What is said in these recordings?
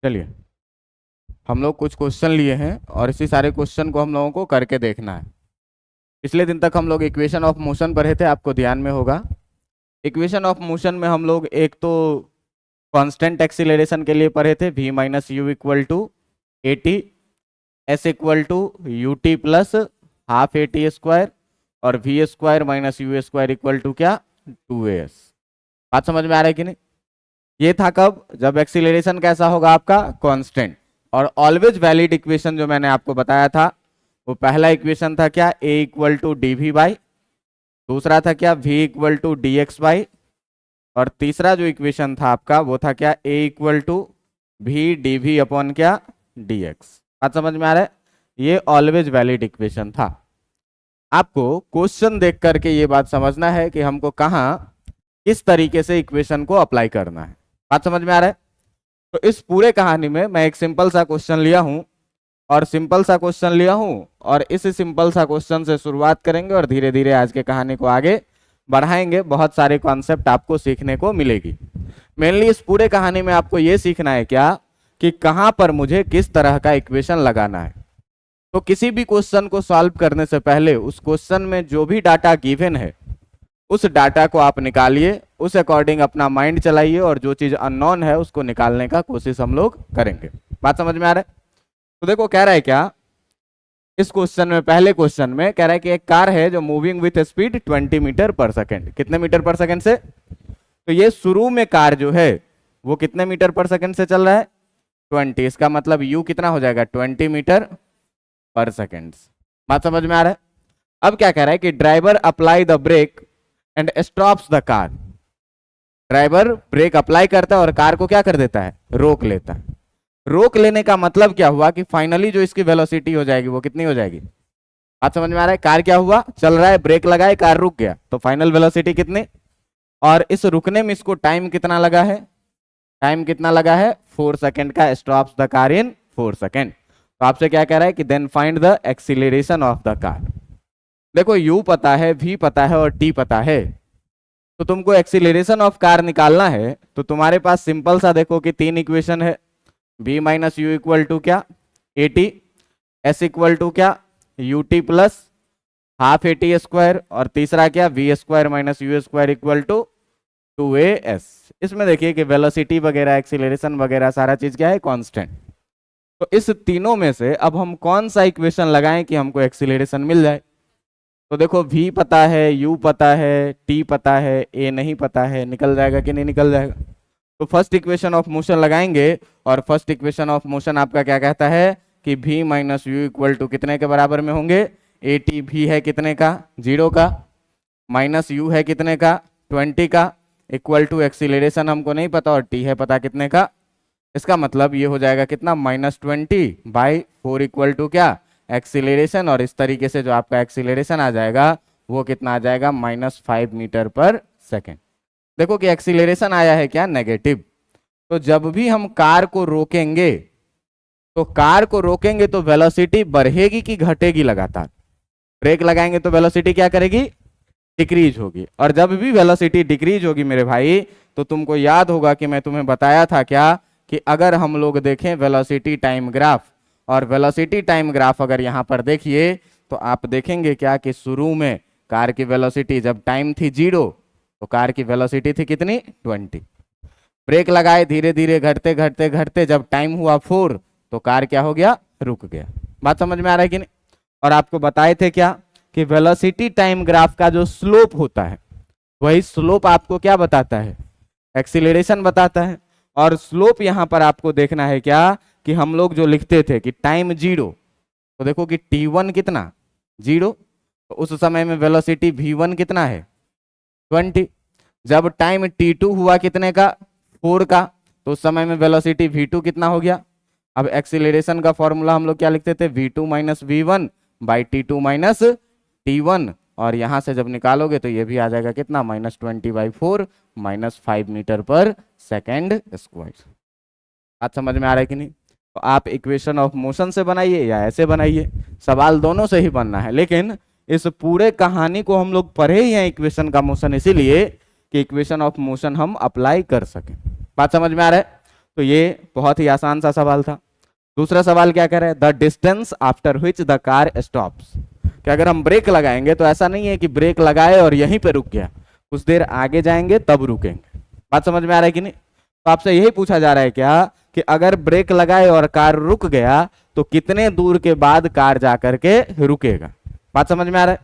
चलिए, हम लोग कुछ क्वेश्चन लिए हैं और इसी सारे क्वेश्चन को हम लोगों को करके देखना है। पिछले दिन तक हम लोग इक्वेशन ऑफ मोशन पढ़े थे, आपको ध्यान में होगा। इक्वेशन ऑफ मोशन में हम लोग एक तो कांस्टेंट एक्सीलरेशन के लिए पढ़े थे, v minus you equal to A T, S equal to U T plus half A T square, और V square minus you square equal to क्या, 2as। बात समझ में आ रहा है कि नहीं? ये था कब, जब एक्सीलरेशन कैसा होगा आपका, कांस्टेंट। और ऑलवेज वैलिड इक्वेशन जो मैंने आपको बताया था, वो पहला इक्वेशन था क्या, a equal to d v by, दूसरा था क्या, v equal to d x by, और तीसरा जो इक्वेशन था आपका वो था क्या, a equal to v d v upon क्या, डी एक्स। बात समझ में आ रहा है? ये ऑलवेज वैलिड इक्वेशन था। आपको क्वेश्चन देख करके ये बात समझना है कि हमको कहाँ किस तरीके से इक्वेशन को अप्लाई करना है। बात समझ में आ रहा है? तो इस पूरे कहानी में मैं एक सिंपल सा क्वेश्चन लिया हूं और इस सिंपल सा क्वेश्चन से शुरुआत करेंगे और धीरे धीरे आज के कहानी को आगे बढ़ाएंगे। बहुत सारे कॉन्सेप्ट आपको सीखने को मिलेगी। मेनली इस पूरे कहानी में आपको ये सीखना है क्या, कि कहां पर मुझे किस तरह का इक्वेशन लगाना है। तो किसी भी क्वेश्चन को सॉल्व करने से पहले उस क्वेश्चन में जो भी डाटा गिवन है उस डाटा को आप निकालिए, उस अकॉर्डिंग अपना माइंड चलाइए और जो चीज अननोन है उसको निकालने का कोशिश हम लोग करेंगे। बात समझ में आ रहा है? तो देखो कह रहा है क्या, इस क्वेश्चन में, पहले क्वेश्चन में कह रहा है कि एक कार है जो मूविंग विथ स्पीड 20 मीटर पर सेकेंड। कितने मीटर पर सेकेंड से? तो ये शुरू में कार जो है वो कितने मीटर पर सेकेंड से चल रहा है, 20। इसका मतलब u कितना हो जाएगा, 20 मीटर पर सेकेंड। बात समझ में आ रहा है? अब क्या कह रहा है कि driver apply the brake and stops the car. Driver brake apply करता है और कार को क्या कर देता है, रोक लेता है। रोक लेने का मतलब क्या हुआ कि फाइनली जो इसकी वेलोसिटी हो जाएगी वो कितनी हो जाएगी। बात समझ में आ रहा है? कार क्या हुआ, चल रहा है, ब्रेक लगाए, कार रुक गया, तो फाइनल वेलोसिटी कितनी। और इस रुकने में इसको टाइम कितना लगा है, टाइम कितना लगा है, 4 सेकेंड का। Stops the car in 4 second. तो आपसे क्या कह रहा है कि then find the acceleration of the car. देखो u पता है, v पता है और t पता है, तो तुमको एक्सीलरेशन ऑफ कार निकालना है। तो तुम्हारे पास सिंपल सा देखो कि 3 इक्वेशन है, v minus you equal to क्या, A T, S equal to क्या, U T plus half A T square, और तीसरा क्या, V square minus you square equal to 2as। इसमें देखिए कि वेलोसिटी वगैरह, एक्सीलरेशन वगैरह सारा चीज क्या है, कांस्टेंट। तो इस तीनों में से अब हम कौन सा इक्वेशन लगाएं कि हमको एक्सीलरेशन मिल जाए। तो देखो v पता है, u पता है, t पता है, a नहीं पता है, निकल जाएगा कि नहीं निकल जाएगा। तो फर्स्ट इक्वेशन ऑफ मोशन लगाएंगे और फर्स्ट इक्वेशन ऑफ मोशन आपका क्या कहता है कि v minus you equal to कितने के बराबर में होंगे, ए टी भी है कितने का, 0 का, माइनस यू है कितने का, 20 का, इक्वल टू एक्सीलरेशन हमको नहीं पता और t है पता कितने का। इसका मतलब ये हो जाएगा कितना, -20/4 इक्वल टू क्या, एक्सीलरेशन। और इस तरीके से जो आपका एक्सीलरेशन आ जाएगा वो कितना आ जाएगा, -5 मीटर पर सेकेंड। देखो कि एक्सीलरेशन आया है क्या, नेगेटिव। तो जब भी हम कार को रोकेंगे तो वेलोसिटी बढ़ेगी कि घटेगी लगातार। ब्रेक लगाएंगे तो वेलोसिटी क्या करेगी, डिक्रीज होगी। और जब भी वेलोसिटी डिक्रीज होगी मेरे भाई, तो तुमको याद होगा कि मैं तुम्हें बताया था क्या, कि अगर हम लोग देखें वेलोसिटी टाइम ग्राफ, और वेलोसिटी टाइम ग्राफ अगर यहाँ पर देखिए तो आप देखेंगे क्या कि शुरू में कार की वेलोसिटी जब टाइम थी 0 तो कार की वेलोसिटी थी कितनी, 20। ब्रेक लगाए, धीरे धीरे घटते घटते घटते जब टाइम हुआ 4 तो कार क्या हो गया, रुक गया। बात समझ में आ रहा है कि नहीं? और आपको बताए थे क्या कि वेलोसिटी टाइम ग्राफ का जो स्लोप होता है वही स्लोप आपको क्या बताता है, एक्सीलरेशन बताता है। और स्लोप यहां पर आपको देखना है क्या, कि हम लोग जो लिखते थे कि टाइम 0, तो देखो कि t1 कितना, 0, तो उस समय में वेलोसिटी v1 कितना है, 20। जब टाइम t2 हुआ कितने का, 4 का, तो उस समय में वेलोसिटी v2 कितना हो गया। अब एक्सीलरेशन का फॉर्मूला हम लोग क्या लिखते थे, v2 minus V1 by t2 minus t1, और यहां से जब निकालोगे तो ये भी आ जाएगा कितना, -20/4 -5 मीटर पर सेकेंड स्क्वायर। बात समझ में आ रहा है कि नहीं? तो आप इक्वेशन ऑफ मोशन से बनाइए या ऐसे बनाइए, सवाल दोनों से ही बनना है। लेकिन इस पूरे कहानी को हम लोग पढ़े ही हैं इक्वेशन का मोशन, इसीलिए कि इक्वेशन ऑफ मोशन हम अप्लाई कर सकें। बात समझ में आ रहा है? तो ये बहुत ही आसान सा सवाल था। दूसरा सवाल क्या कह रहा है, the distance after which the car stops. कि अगर हम ब्रेक लगाएंगे तो ऐसा नहीं है कि ब्रेक लगाए और यहीं पे रुक गया, कुछ देर आगे जाएंगे तब रुकेंगे। बात समझ में आ रहा है कि नहीं? तो आपसे यही पूछा जा रहा है क्या कि अगर ब्रेक लगाए और कार रुक गया तो कितने दूर के बाद कार जा करके रुकेगा। बात समझ में आ रहा है?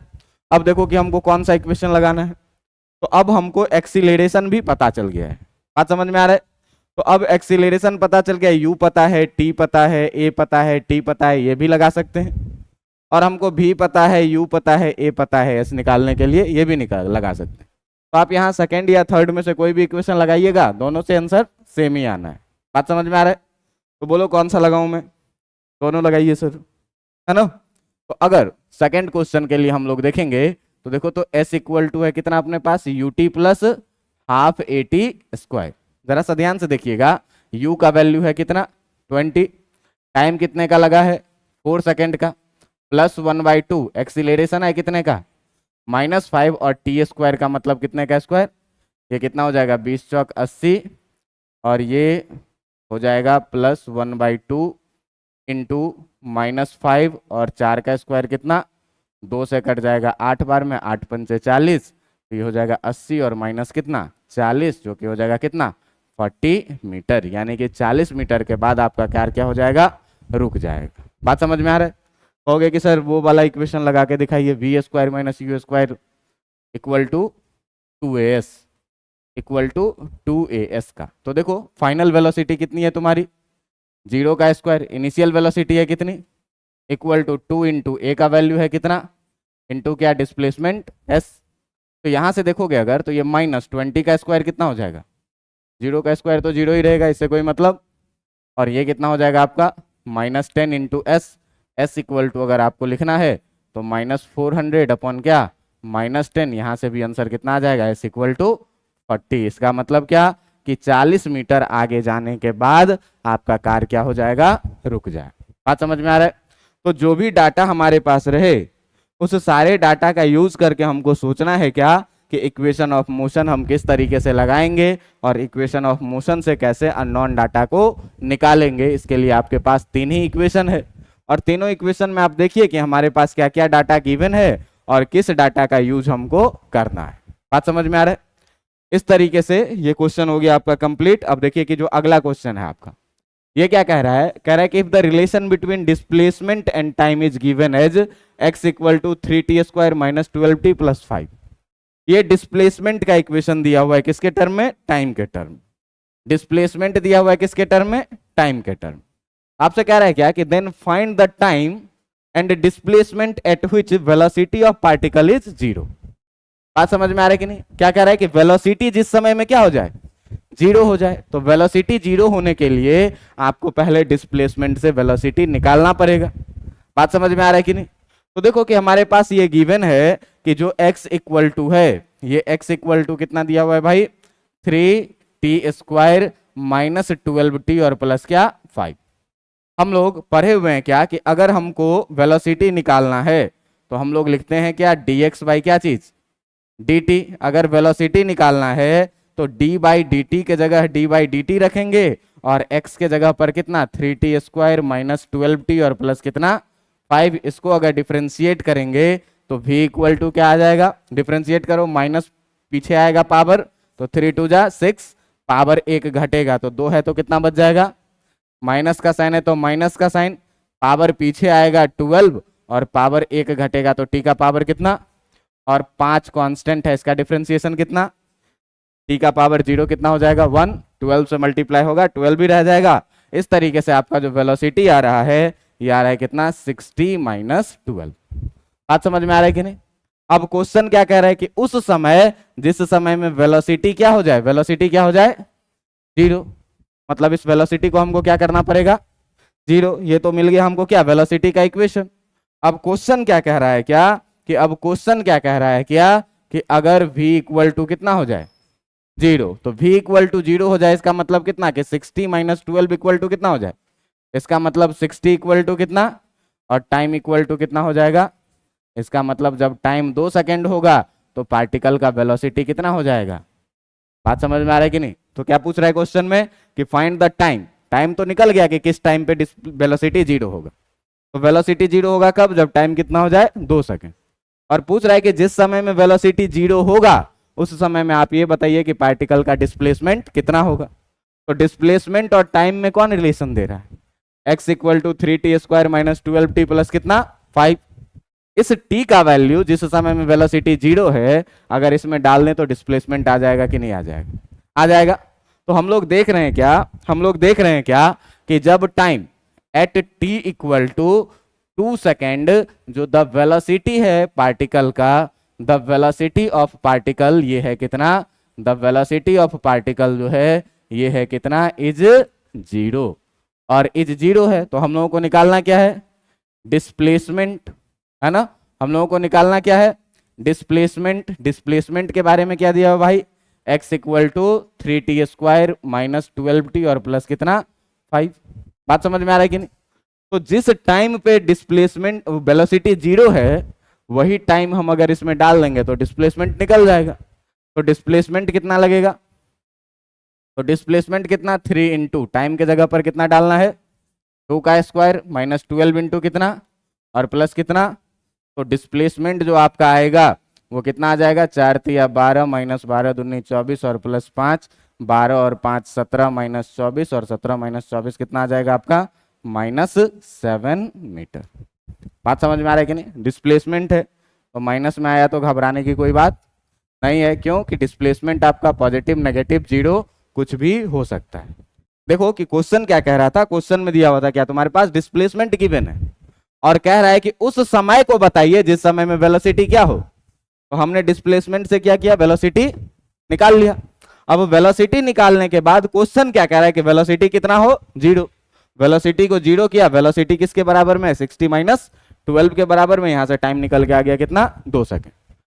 अब देखो कि हमको कौन सा इक्वेशन लगाना है। तो अब हमको एक्सीलरेशन भी पता चल गया है। बात समझ में आ रहा है? तो अब एक्सीलरेशन पता चल गया, यू पता है, टी पता है, ए पता है, टी पता है, ये भी लगा सकते हैं। और हमको भी पता है, यू पता है, ए पता है, एस निकालने के लिए ये भी लगा सकते हैं। तो आप यहाँ सेकंड या थर्ड में से कोई भी इक्वेशन लगाइएगा, दोनों से आंसर सेम ही आना है। बात समझ में आ रहा है? तो बोलो कौन सा लगाऊं मैं? दोनों लगाइए सर, है ना? तो अगर सेकंड क्वेश्चन के लिए हम लोग देखेंगे तो देखो, तो s इक्वल टू है कितना अपने पास, U T plus half A T square. जरा सा ध्यान से देखिएगा, u का वैल्यू है कितना 20, टाइम कितने का लगा है 4 सेकेंड का, प्लस 1/2 एक्सीलरेशन है कितने का -5, और टी स्क्वायर का मतलब कितने का स्क्वायर, ये कितना हो जाएगा 20 चौक 80, और ये हो जाएगा प्लस 1/2 इंटू -5, और 4 का स्क्वायर कितना 2 से कट जाएगा 8 बार में, 8 पंचे 40, तो ये हो जाएगा 80 और माइनस कितना 40, जो कि हो जाएगा कितना 40 मीटर। यानी कि 40 मीटर के बाद आपका कार क्या हो जाएगा, रुक जाएगा। बात समझ में आ रहा है? कहोगे कि सर वो वाला इक्वेशन लगा के दिखाइए, v square minus you square equal to 2as equal to 2as का। तो देखो फाइनल वेलोसिटी कितनी है तुम्हारी, 0 का स्क्वायर, इनिशियल वेलोसिटी है कितनी इक्वल टू 2 इंटू ए का वैल्यू है कितना इंटू क्या डिस्प्लेसमेंट s। तो यहाँ से देखोगे अगर तो ये -20 का स्क्वायर कितना हो जाएगा, 0 का स्क्वायर तो 0 ही रहेगा, इससे कोई मतलब, और ये कितना हो जाएगा आपका -10 इंटू s इक्वल टू अगर आपको लिखना है तो -400 अपॉन क्या -10, यहाँ से भी आंसर कितना आ जाएगा s इक्वल टू 40। इसका मतलब क्या कि 40 मीटर आगे जाने के बाद आपका कार क्या हो जाएगा, रुक जाए। बात समझ में आ रहा है? तो जो भी डाटा हमारे पास रहे उस सारे डाटा का यूज करके हमको सोचना है क्या कि इक्वेशन ऑफ मोशन हम किस तरीके से लगाएंगे और इक्वेशन ऑफ मोशन से कैसे अननोन डाटा को निकालेंगे। इसके लिए आपके पास 3 ही इक्वेशन है, और तीनों इक्वेशन में आप देखिए कि हमारे पास क्या क्या डाटा गिवन है और किस डाटा का यूज हमको करना है। बात समझ में आ रहा है? इस तरीके से ये क्वेश्चन हो गया आपका कंप्लीट। अब देखिए कि जो अगला क्वेश्चन है आपका, ये क्या कह रहा है, कह रहा है कि if the relation between displacement and time is given as x equal to 3t square minus 12t plus 5। ये डिस्प्लेसमेंट का इक्वेशन दिया हुआ है किसके टर्म में, टाइम के टर्म। डिस्प्लेसमेंट दिया हुआ है किसके टर्म में, टाइम के टर्म। आपसे कह रहा है क्या कि then find the time and displacement at which velocity of particle is 0। बात समझ में आ रहा है कि नहीं? क्या कह रहा है कि वेलोसिटी जिस समय में क्या हो जाए, 0 हो जाए। तो वेलोसिटी 0 होने के लिए आपको पहले डिस्प्लेसमेंट से वेलोसिटी निकालना पड़ेगा। बात समझ में आ रहा है कि नहीं? तो देखो कि हमारे पास ये गिवन है कि जो x इक्वल टू है, ये x इक्वल टू कितना दिया हुआ है भाई 3t स्क्वायर माइनस 12t और प्लस क्या 5। हम लोग पढ़े हुए हैं क्या कि अगर हमको वेलोसिटी निकालना है तो हम लोग लिखते हैं क्या dx बाई क्या चीज dt। अगर वेलोसिटी निकालना है तो d बाई डी टी के जगह d बाई डी टी रखेंगे, और x के जगह पर कितना 3t स्क्वायर माइनस 12t और प्लस कितना 5। इसको अगर डिफ्रेंशिएट करेंगे तो v इक्वल टू क्या आ जाएगा, डिफ्रेंशिएट करो, माइनस पीछे आएगा पावर, तो 3 2 जा 6, पावर 1 घटेगा तो 2 है तो कितना बच जाएगा, माइनस का साइन है तो माइनस का साइन, पावर पीछे आएगा 12 और पावर 1 घटेगा तो t का पावर कितना, और 5 कांस्टेंट है, इसका डिफरेंशिएशन कितना, t का पावर 0 कितना हो जाएगा 1, 12 से मल्टीप्लाई होगा 12 भी रह जाएगा। इस तरीके से आपका जो वेलोसिटी आ रहा है ये आ रहा है कितना 60 माइनस 12। बात समझ में आ रहा है कि नहीं? अब क्वेश्चन क्या कह रहा है कि उस समय जिस समय में वेलोसिटी क्या हो जाए, वेलोसिटी क्या हो जाए 0, मतलब इस वेलोसिटी को हमको क्या करना पड़ेगा 0। ये तो मिल गया हमको क्या वेलोसिटी का इक्वेशन। अब क्वेश्चन क्या कह रहा है क्या कि अब क्वेश्चन क्या कह रहा है क्या कि अगर v इक्वल टू कितना हो जाए 0, तो v इक्वल टू 0 हो जाए, इसका मतलब कितना कि 60 माइनस 12 इक्वल टू कितना हो जाए, इसका मतलब 60 इक्वल टू कितना, और टाइम इक्वल टू कितना हो जाएगा, इसका मतलब जब टाइम 2 सेकेंड होगा तो पार्टिकल का वेलोसिटी कितना हो जाएगा। बात समझ में आ रहा है कि नहीं? तो क्या पूछ रहा है क्वेश्चन में कि फाइंड द टाइम, टाइम तो निकल गया कि किस टाइम पे वेलोसिटी 0 होगा, तो वेलोसिटी 0 होगा कब, जब टाइम कितना हो जाए 2 सेकंड। और पूछ रहा है कि जिस समय में वेलोसिटी 0 होगा उस समय में आप ये बताइए कि पार्टिकल का डिस्प्लेसमेंट कितना होगा। तो डिस्प्लेसमेंट और टाइम में कौन रिलेशन दे रहा है, x equal to 3t² minus 12t plus कितना 5। इस t का वैल्यू जिस समय में वेलोसिटी 0 है अगर इसमें डाल दें तो डिस्प्लेसमेंट आ जाएगा कि नहीं आ जाएगा, आ जाएगा। तो हम लोग देख रहे हैं क्या, हम लोग देख रहे हैं क्या कि जब time at t equal to 2 second, जो द वेलोसिटी है पार्टिकल का, द वेलोसिटी ऑफ पार्टिकल ये है कितना, द वेलोसिटी ऑफ पार्टिकल जो है ये है कितना, इज 0। और इज 0 है तो हम लोगों को निकालना क्या है, डिस्प्लेसमेंट, है ना। हम लोगों को निकालना क्या है, डिस्प्लेसमेंट। डिस्प्लेसमेंट के बारे में क्या दिया हुआ भाई, x equal to 3t² minus 12t और प्लस कितना 5। बात समझ में आ रहा है कि नहीं। तो जिस टाइम पे डिस्प्लेसमेंट वेलोसिटी 0 है वही टाइम हम अगर इसमें डाल देंगे तो डिस्प्लेसमेंट निकल जाएगा। तो डिस्प्लेसमेंट कितना लगेगा, तो डिस्प्लेसमेंट कितना 3 इंटू टाइम के जगह पर कितना डालना है 2 का स्क्वायर माइनस 12 इंटू कितना और प्लस कितना। तो डिस्प्लेसमेंट जो आपका आएगा वो कितना आ जाएगा, 4 तिया 12 माइनस 12 दूनी 24 और प्लस 5, 12 और 5 17 माइनस 24 और 17 माइनस 24 कितना आ जाएगा आपका -7 मीटर। बात समझ में आ रहा है कि नहीं। डिस्प्लेसमेंट है तो माइनस में आया तो घबराने की कोई बात नहीं है, क्यों कि डिस्प्लेसमेंट आपका पॉजिटिव नेगेटिव 0 कुछ भी हो सकता है। देखो कि क्वेश्चन क्या कह रहा था, क्वेश्चन में दिया हुआ था क्या, तुम्हारे पास डिस्प्लेसमेंट गिवन है और कह रहा है कि उस समय को बताइए जिस समय में वेलोसिटी क्या हो। तो हमने डिस्प्लेसमेंट से क्या किया, वेलोसिटी निकाल लिया। अब वेलोसिटी निकालने के बाद क्वेश्चन क्या कह रहा है कि वेलोसिटी कितना हो 0। वेलोसिटी को 0 किया, वेलोसिटी किसके बराबर में, 60 माइनस 12 के बराबर में। यहां से टाइम निकल के आ गया कितना 2 सेकंड।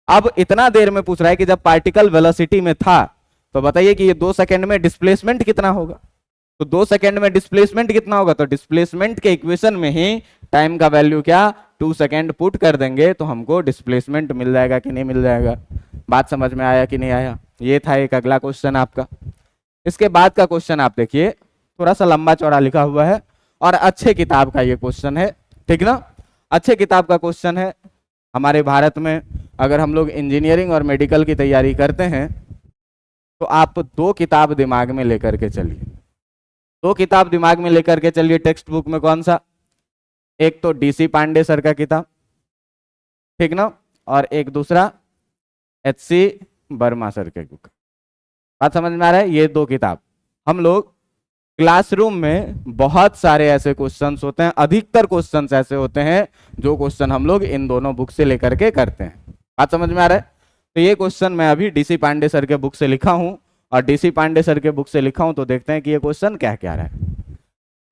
अब इतना देर में पूछ रहा है कि जब पार्टिकल वेलोसिटी में था तो बताइए कि ये 2 सेकंड में डिस्प्लेसमेंट कितना होगा। तो 2 सेकंड में डिस्प्लेसमेंट कितना होगा, तो डिस्प्लेसमेंट के इक्वेशन में ही टाइम का वैल्यू क्या 2 सेकंड पुट कर देंगे तो हमको डिस्प्लेसमेंट मिल जाएगा कि नहीं मिल जाएगा। बात समझ में आया कि नहीं आया। ये था एक अगला क्वेश्चन आपका। इसके बाद का क्वेश्चन आप देखिए, थोड़ा सा लंबा चौड़ा लिखा हुआ है और अच्छे किताब का ये क्वेश्चन है, ठीक ना, अच्छे किताब का क्वेश्चन है। हमारे भारत में अगर हम लोग इंजीनियरिंग और मेडिकल की तैयारी करते हैं तो आप 2 किताब दिमाग में लेकर के चलिए, 2 किताब दिमाग में लेकर के चलिए टेक्स्ट बुक में। कौन सा, एक तो DC पांडे सर का किताब, ठीक ना, और एक दूसरा HC वर्मा सर के बुक। बात समझ में आ रहा है। ये 2 किताब हम लोग क्लासरूम में बहुत सारे ऐसे क्वेश्चंस होते हैं, अधिकतर क्वेश्चंस ऐसे होते हैं जो क्वेश्चन हम लोग इन दोनों बुक से लेकर के करते हैं। बात समझ में आ रहा है। तो ये क्वेश्चन मैं अभी DC पांडे सर के बुक से लिखा हूं और DC पांडे सर के बुक से लिखा हूं, तो देखते हैं कि ये क्वेश्चन क्या कह रहा है।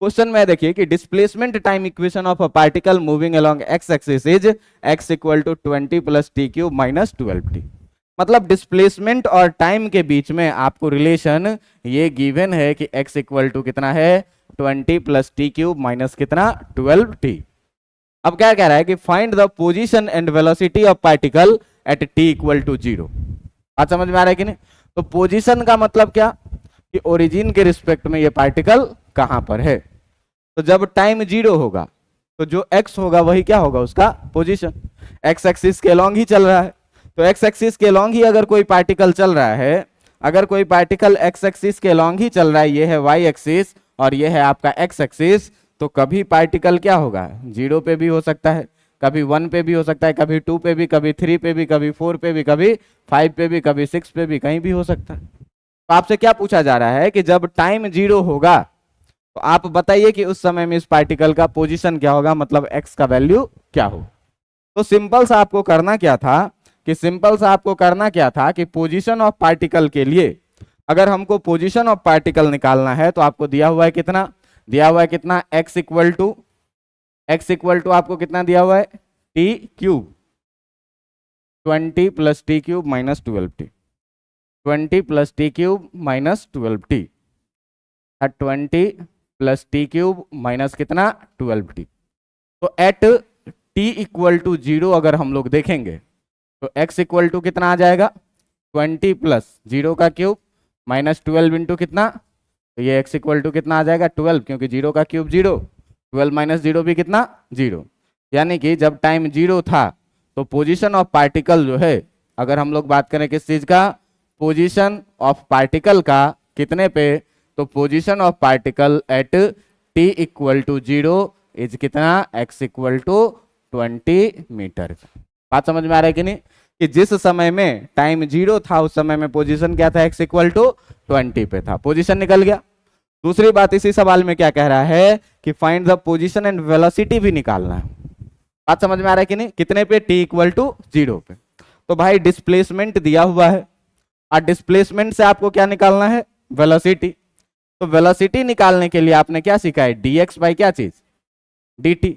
क्वेश्चन में देखिए कि displacement time equation of a particle moving along x axis is x equal to 20 plus t cube minus 12t। मतलब डिस्प्लेसमेंट और टाइम के बीच में आपको रिलेशन ये गिवन है कि x इक्वल टू कितना है 20 प्लस टी क्यूब माइनस कितना 12t। अब क्या कह रहा है कि find the position and velocity of particle at t equal to 0। बात समझ में आ रहा है कि नहीं। तो पोजीशन का मतलब क्या कि ओरिजिन के रिस्पेक्ट में ये पार्टिकल कहां पर है। तो जब टाइम 0 होगा तो जो x होगा वही क्या होगा, उसका पोजीशन। x एक्सिस के लॉन्ग ही चल रहा है, तो x एक्सिस के लॉन्ग ही अगर कोई पार्टिकल चल रहा है, अगर कोई पार्टिकल x एक्सिस के लॉन्ग ही चल रहा है, ये है y एक्सिस और ये है आपका x एक्सिस, तो कभी पार्टिकल क्या होगा 0 पे भी हो सकता है, कभी 1 पे भी हो सकता है, कभी 2 पे भी, कभी 3 पे भी, कभी 4 पे भी, कभी 5 पे भी, कभी 6 पे भी, कहीं भी हो सकता है। तो आपसे क्या पूछा जा रहा है कि जब टाइम 0 होगा तो आप बताइए कि उस समय में इस पार्टिकल का पोजीशन क्या होगा, मतलब x का वैल्यू क्या हो। तो सिंपल सा आपको करना क्या था कि पोजीशन ऑफ पार्टिकल के लिए अगर हमको पोजीशन ऑफ पार्टिकल निकालना है तो आपको दिया हुआ है कितना, x इक्वल टू आपको कितना दिया हुआ है t cube 20 plus t cube minus 12t, 20 plus t cube minus 12t, 20 plus t cube minus कितना 12t। तो एट t इक्वल टू 0 अगर हम लोग देखेंगे तो x इक्वल टू कितना आ जाएगा 20 प्लस 0 का क्यूब, -12 इंटू कितना, तो ये x इक्वल टू कितना आ जाएगा 12, क्योंकि 0 का क्यूब 0, 12 माइनस 0 भी कितना 0। यानी कि जब टाइम 0 था तो पोजीशन ऑफ पार्टिकल जो है, अगर हम लोग बात करें किस चीज का, पोजीशन ऑफ पार्टिकल का कितने पे, तो position of particle at t equal to 0 is कितना, x इक्वल टू 20 मीटर। बात समझ में आ रहा है कि नहीं, कि जिस समय में टाइम 0 था उस समय में पोजीशन क्या था, x इक्वल टू 20 पे था, पोजीशन निकल गया। दूसरी बात इसी सवाल में क्या कह रहा है कि find the position and velocity भी निकालना है। बात समझ में आ रहा है कि नहीं, कितने पे, t इक्वल टू 0 पे। तो भाई डिस्प्लेसमेंट दिया हुआ है और डिस्प्लेसमेंट से आपको क्या निकालना है, वेलोसिटी। तो वेलोसिटी निकालने के लिए आपने क्या सीखा है, dx बाई क्या चीज, dt।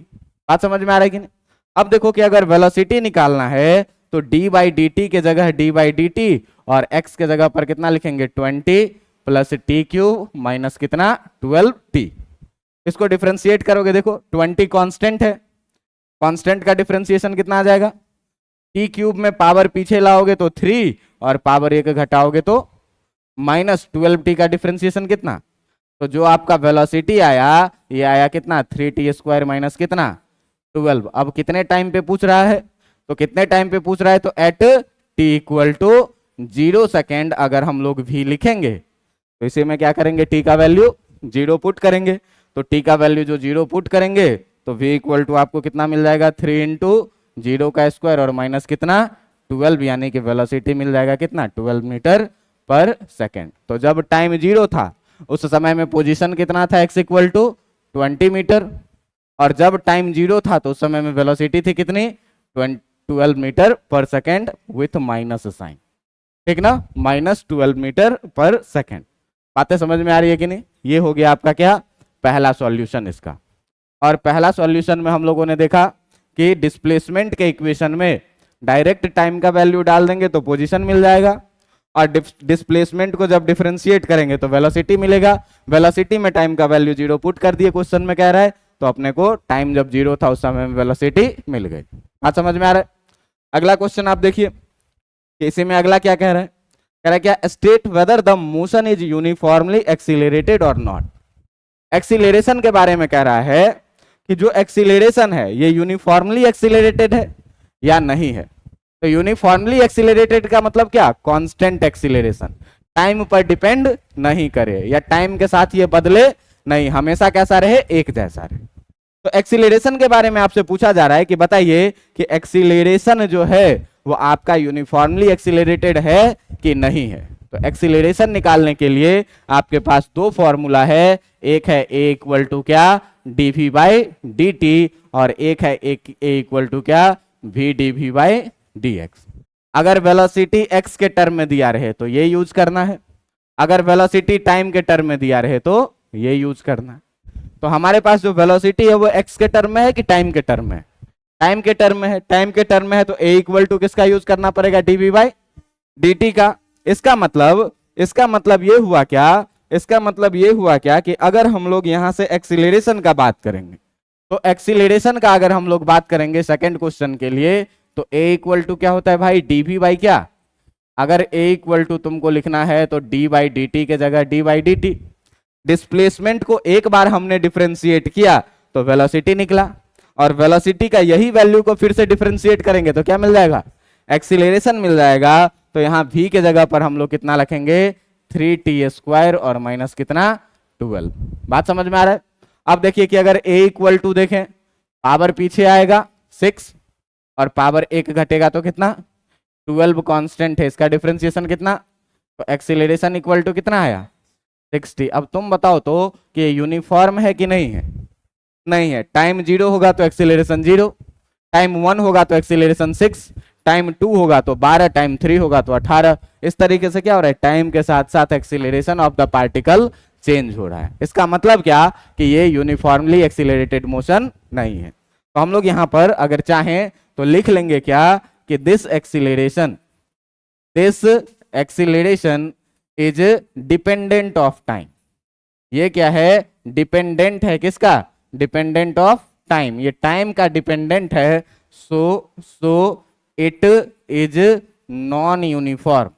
बात समझ में आ रहा है कि नहीं। अब देखो कि अगर वेलोसिटी निकालना है तो d बाई डी टी के जगह d बाई डी टी और x के जगह पर कितना लिखेंगे 20 प्लस टी क्यूब माइनस कितना 12t। इसको डिफरेंशिएट करोगे, देखो 20 कांस्टेंट है, कांस्टेंट का डिफरेंशिएशन कितना आ जाएगा, टी क्यूब में पावर पीछे लाओगे तो 3 और पावर 1 घटाओगे तो माइनस 12t का डिफरेंशिएशन कितना, तो जो आपका वेलोसिटी आया ये आया कितना 3t स्क्वायर माइनस कितना 12। अब कितने टाइम पे पूछ रहा है, तो कितने टाइम पे पूछ रहा है, तो at t equal to 0 second अगर हम लोग v लिखेंगे तो इसे में क्या करेंगे, t का वैल्यू 0 पुट करेंगे, तो t का वैल्यू जो 0 पुट करेंगे तो v इक्वल टू आपको कितना मिल जाएगा 3 इंटू 0 का स्क्वायर और माइनस कितना 12, यानी कि वेलोसिटी मिल जाएगा कितना 12 मीटर पर सेकेंड। तो जब टाइम 0 था उस समय में पोजीशन कितना था, x इक्वल टू 20 मीटर, और जब टाइम 0 था तो उस समय में वेलोसिटी थी कितनी 12 मीटर पर सेकेंड विथ माइनस साइन, ठीक ना, -12 मीटर पर सेकेंड। बातें समझ में आ रही है कि नहीं। ये हो गया आपका क्या, पहला सॉल्यूशन इसका। और पहला सॉल्यूशन में हम लोगों ने देखा कि डिस्प्लेसमेंट के इक्वेशन में डायरेक्ट टाइम का वैल्यू डाल देंगे तो पोजीशन मिल जाएगा, और डिस्प्लेसमेंट को जब डिफरेंशिएट करेंगे तो वेलोसिटी मिलेगा। वेलोसिटी में टाइम का वैल्यू 0 पुट कर दिए, क्वेश्चन में कह रहा है, तो अपने को टाइम जब 0 था उस समय में वेलोसिटी मिल गई। बात समझ में आ रहा है। अगला क्वेश्चन आप देखिए, इसी में अगला क्या कह रहा है, कह रहा है क्या, state whether the motion is uniformly accelerated और नॉट। एक्सीलरेशन के बारे में कह रहा है कि जो एक्सीलरेशन है ये यूनिफॉर्मली एक्सीलरेटेड है या नहीं है। तो यूनिफॉर्मली एक्सीलरेटेड का मतलब क्या, कांस्टेंट एक्सीलरेशन, टाइम पर डिपेंड नहीं करे या टाइम के साथ ये बदले नहीं, हमेशा कैसा रहे, एक जैसा रहे। तो एक्सीलरेशन के बारे में आपसे पूछा जा रहा है कि बताइए कि एक्सीलरेशन जो है वो आपका यूनिफॉर्मली एक्सीलरेटेड है कि नहीं है। तो एक्सीलरेशन निकालने के लिए आपके पास दो फॉर्मूला है, एक है ए इक्वल टू क्या d v by d t और एक है ए इक्वल टू क्या v d v by d x. अगर वेलोसिटी एक्स के टर्म में दिया रहे तो ये यूज करना है, अगर वेलोसिटी टाइम के टर्म में दिया रहे तो ये यूज करना है। तो हमारे पास जो वेलोसिटी है वो एक्स के टर्म में है कि टाइम के टर्म में है, टाइम के टर्म में है। टाइम के टर्म में है तो ए इक्वल टू किसका यूज करना पड़ेगा, d v by d t का। इसका मतलब ये हुआ क्या, इसका मतलब ये हुआ क्या कि अगर हम लोग यहां से एक्सीलरेशन का बात करेंगे तो एक्सीलरेशन का अगर हम लोग बात करेंगे सेकंड क्वेश्चन के लिए तो ए इक्वल टू क्या होता है भाई, डी वी बाई क्या, अगर ए इक्वल टू तुमको लिखना है तो डी बाई डी टी के जगह D by d T. Displacement को एक बार हमने डिफरेंशिएट किया तो वेलोसिटी निकला, और वेलोसिटी का यही वैल्यू को फिर से डिफरेंशिएट करेंगे तो क्या मिल जाएगा, एक्सीलरेशन मिल जाएगा। तो यहाँ v के जगह पर हम लोग कितना लिखेंगे 3t स्क्वायर और माइनस कितना 12। बात समझ में आ रहा है। अब देखिए कि अगर a इक्वल टू देखें, पावर पीछे आएगा 6 और पावर 1 घटेगा तो कितना 12 कांस्टेंट है, इसका डिफरेंशिएशन कितना, तो एक्सीलरेशन इक्वल टू कितना आया 60। अब तुम बताओ तो कि यूनिफॉर्म है कि नहीं है, नहीं है। टाइम 0 होगा तो एक्सीलरेशन 0, टाइम 1 होगा तो एक्सीलरेशन 6, टाइम 2 होगा तो 12, टाइम 3 होगा तो 18। इस तरीके से क्या हो रहा है, टाइम के साथ साथ acceleration of the particle change हो रहा है। इसका मतलब क्या कि ये यूनिफॉर्मली एक्सीलरेटेड मोशन नहीं है। तो हम लोग यहां पर अगर चाहें तो लिख लेंगे क्या कि this acceleration is dependent of time. ये क्या है, डिपेंडेंट है किसका, डिपेंडेंट ऑफ टाइम, ये टाइम का डिपेंडेंट है। So it is non uniform,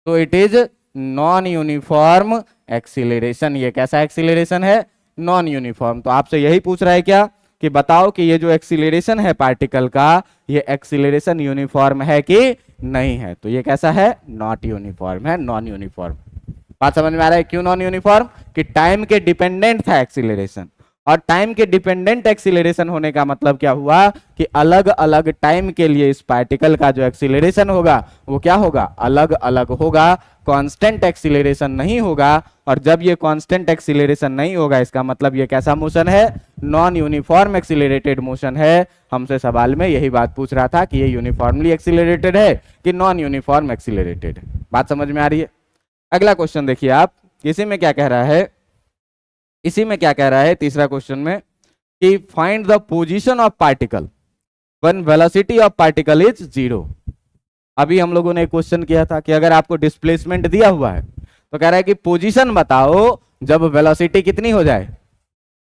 तो it is non uniform acceleration. ये कैसा एक्सीलरेशन है? Non uniform. तो आपसे यही पूछ रहा है क्या कि बताओ कि ये जो एक्सीलरेशन है पार्टिकल का, ये एक्सीलरेशन यूनिफॉर्म है कि नहीं है? तो ये कैसा है? नॉट यूनिफॉर्म है, नॉन यूनिफॉर्म। बात समझ में आ रहा है? क्यों नॉन यूनिफॉर्म? कि टाइम के डिपेंडेंट था एक्सीलरेशन, और टाइम के डिपेंडेंट एक्सीलरेशन होने का मतलब क्या हुआ कि अलग अलग टाइम के लिए इस पार्टिकल का जो एक्सीलरेशन होगा वो क्या होगा? अलग अलग होगा, कांस्टेंट एक्सीलरेशन नहीं होगा। और जब ये कांस्टेंट एक्सीलरेशन नहीं होगा, इसका मतलब ये कैसा मोशन है? नॉन यूनिफॉर्म एक्सीलरेटेड मोशन है। हमसे सवाल में यही बात पूछ रहा था कि ये यूनिफॉर्मली एक्सीलरेटेड है कि नॉन यूनिफॉर्म एक्सीलरेटेड है। बात समझ में आ रही है? अगला क्वेश्चन देखिए आप, इसी में क्या कह रहा है? इसी में क्या कह रहा है तीसरा क्वेश्चन में कि find the position of particle when velocity of particle is 0। अभी हम लोगों ने एक क्वेश्चन किया था कि अगर आपको डिस्प्लेसमेंट दिया हुआ है तो कह रहा है कि पोजीशन बताओ जब वेलोसिटी कितनी हो जाए।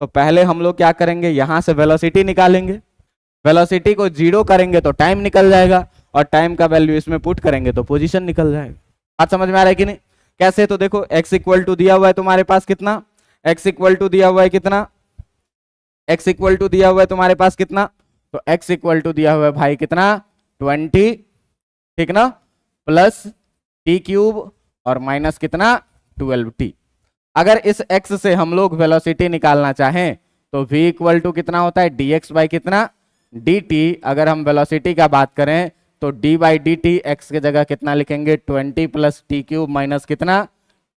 तो पहले हम लोग क्या करेंगे? यहां से वेलोसिटी निकालेंगे, वेलोसिटी को 0 करेंगे तो टाइम निकल जाएगा, और टाइम का वैल्यू इसमें पुट करेंगे तो पोजीशन निकल जाएगा। बात समझ में आ रहा है कि नहीं? कैसे? तो देखो x इक्वल टू दिया हुआ है तुम्हारे पास कितना? x इक्वल टू दिया हुआ है कितना? x इक्वल टू दिया हुआ है तुम्हारे पास कितना? तो x इक्वल टू दिया हुआ है भाई कितना? 20, ठीक ना, प्लस टी क्यूब और माइनस कितना? 12t। अगर इस x से हम लोग वेलोसिटी निकालना चाहें तो v इक्वल टू कितना होता है? dx बाई कितना? dt। अगर हम वेलोसिटी का बात करें तो d by d T, x की जगह कितना लिखेंगे? 20 प्लस टी क्यूब माइनस कितना?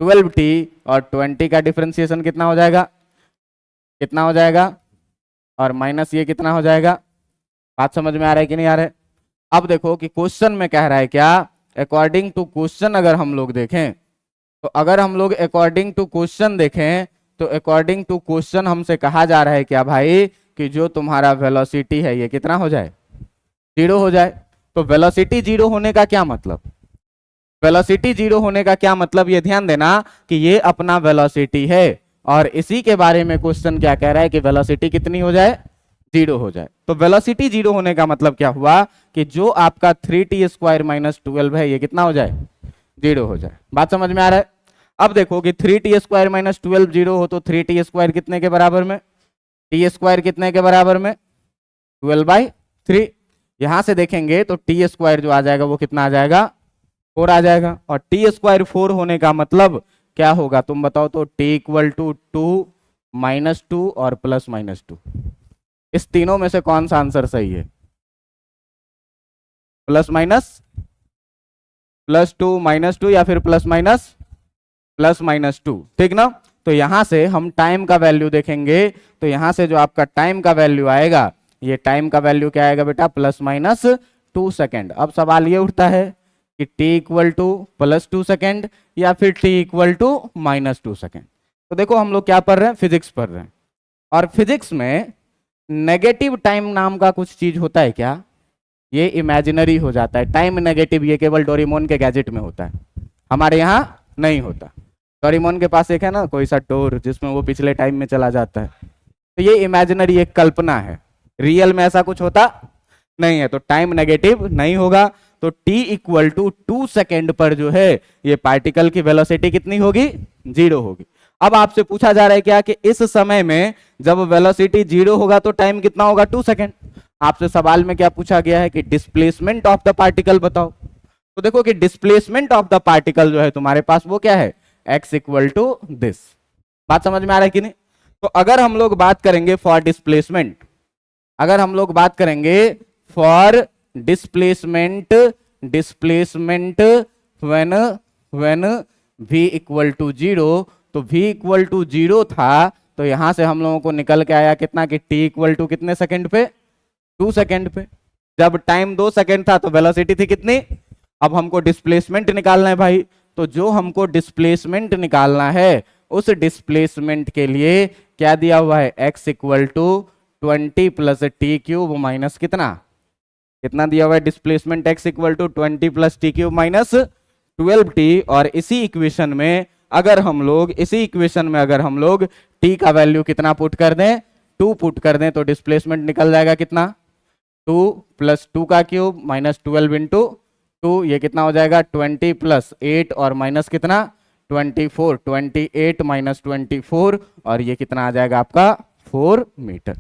12t। और 20 का डिफरेंशिएशन कितना हो जाएगा? कितना हो जाएगा? और माइनस ये कितना हो जाएगा? बात समझ में आ रहा है कि नहीं आ रहा है? अब देखो कि क्वेश्चन में कह रहा है क्या, अकॉर्डिंग टू क्वेश्चन अगर हम लोग देखें तो अगर हम लोग अकॉर्डिंग टू क्वेश्चन देखें तो अकॉर्डिंग टू क्वेश्चन हमसे कहा जा रहा है क्या भाई कि जो तुम्हारा वेलोसिटी है ये कितना हो जाए? 0 हो जाए। तो वेलोसिटी 0 होने का क्या मतलब? वेलोसिटी 0 होने का क्या मतलब, ये ध्यान देना कि ये अपना वेलोसिटी है और इसी के बारे में क्वेश्चन क्या कह रहा है कि वेलोसिटी कितनी हो जाए? 0 हो जाए। तो वेलोसिटी 0 होने का मतलब क्या हुआ कि जो आपका 3t स्क्वायर माइनस 12 है ये कितना हो जाए? 0 हो जाए। बात समझ में आ रहा है? अब देखो कि 3t स्क्वायर माइनस 12 0 हो तो 3t स्क्वायर कितने के बराबर में? टी स्क्वायर कितने के बराबर में? 12/3। यहां से देखेंगे तो टी स्क्वायर जो आ जाएगा वो कितना आ जाएगा? 4 आ जाएगा। और टी स्क्वायर 4 होने का मतलब क्या होगा तुम बताओ तो? टी इक्वल टू 2 माइनस 2 और प्लस माइनस 2। इस तीनों में से कौन सा आंसर सही है? प्लस माइनस प्लस 2 माइनस 2 या फिर प्लस माइनस 2, ठीक ना? तो यहां से हम टाइम का वैल्यू देखेंगे तो यहां से जो आपका टाइम का वैल्यू आएगा, ये टाइम का वैल्यू क्या आएगा बेटा? Plus minus 2 second. अब सवाल ये उठता है कि t equal to plus 2 second या फिर t equal to minus 2 second. तो देखो हम लोग क्या पढ़ रहे हैं? फिजिक्स पढ़ रहे हैं, और फिजिक्स में नेगेटिव टाइम नाम का कुछ चीज होता है क्या? ये इमेजिनरी हो जाता है टाइम नेगेटिव। ये केवल डोरेमोन के गैजेट में होता है, हमारे यहाँ नहीं होता। डोरेमोन के पास एक है ना कोई सा डोर जिसमें वो पिछले टाइम में चला जाता है, तो ये इमेजिनरी एक कल्पना है, रियल में ऐसा कुछ होता नहीं है। तो टाइम नेगेटिव नहीं होगा। तो t इक्वल टू 2 सेकेंड पर जो है ये पार्टिकल की वेलोसिटी कितनी होगी? 0 होगी। अब आपसे पूछा जा रहा है क्या कि इस समय में जब वेलोसिटी 0 होगा तो टाइम कितना होगा? 2 सेकेंड। आपसे सवाल में क्या पूछा गया है कि डिस्प्लेसमेंट ऑफ द पार्टिकल बताओ। तो देखो कि डिस्प्लेसमेंट ऑफ द पार्टिकल जो है तुम्हारे पास वो क्या है? x equal to this. बात समझ में आ रहा है कि नहीं? तो अगर हम लोग बात करेंगे फॉर डिस्प्लेसमेंट, अगर हम लोग बात करेंगे for displacement when v equal to 0, तो v इक्वल टू 0 था तो यहां से हम लोगों को निकल के आया कितना कि t इक्वल टू कितने सेकंड पे? 2 सेकंड पे। जब टाइम 2 सेकंड था तो वेलोसिटी थी कितनी? अब हमको डिस्प्लेसमेंट निकालना है भाई, तो जो हमको डिस्प्लेसमेंट निकालना है उस डिस्प्लेसमेंट के लिए क्या दिया हुआ है? x equal to 20 plus t cube minus कितना दिया हुआ है? Displacement x equal to 20 plus t cube minus 12t। और इसी इक्वेशन में अगर हम लोग t का वैल्यू कितना पुट कर दें? 2 पुट कर दें तो डिस्प्लेसमेंट निकल जाएगा कितना? 2 प्लस 2 का क्यूब माइनस 12 इंटू 2, ये कितना हो जाएगा? 20 प्लस 8 और माइनस 24, 28 माइनस 24, और ये कितना आ जाएगा आपका 4 मीटर।